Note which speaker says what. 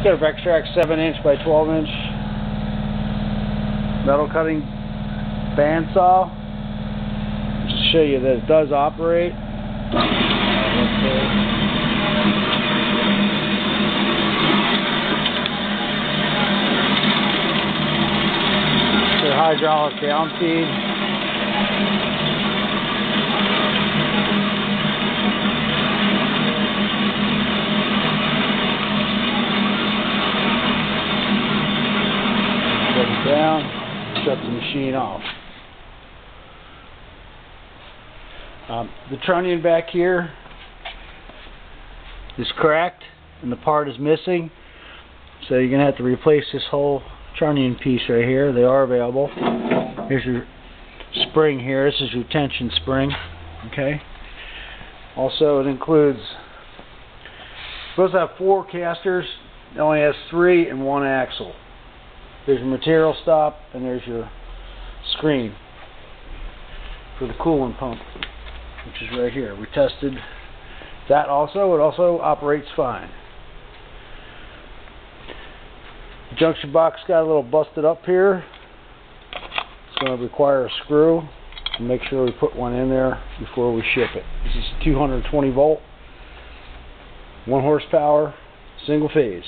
Speaker 1: Got a VECTRAX 7" by 12" metal cutting bandsaw. Just to show you that it does operate. The hydraulic down feed. Shut it down, shut the machine off. The trunnion back here is cracked and the part is missing, so you're going to have to replace this whole trunnion piece right here. They are available. Here's your spring here. This is your tension spring. Okay. Also, it includes, it's supposed to have 4 casters. It only has 3 and 1 axle. There's your material stop and there's your screen for the coolant pump, which is right here. We tested that also. It also operates fine. The junction box got a little busted up here. It's going to require a screw. And make sure we put one in there before we ship it. This is 220 volt, 1 horsepower, single phase.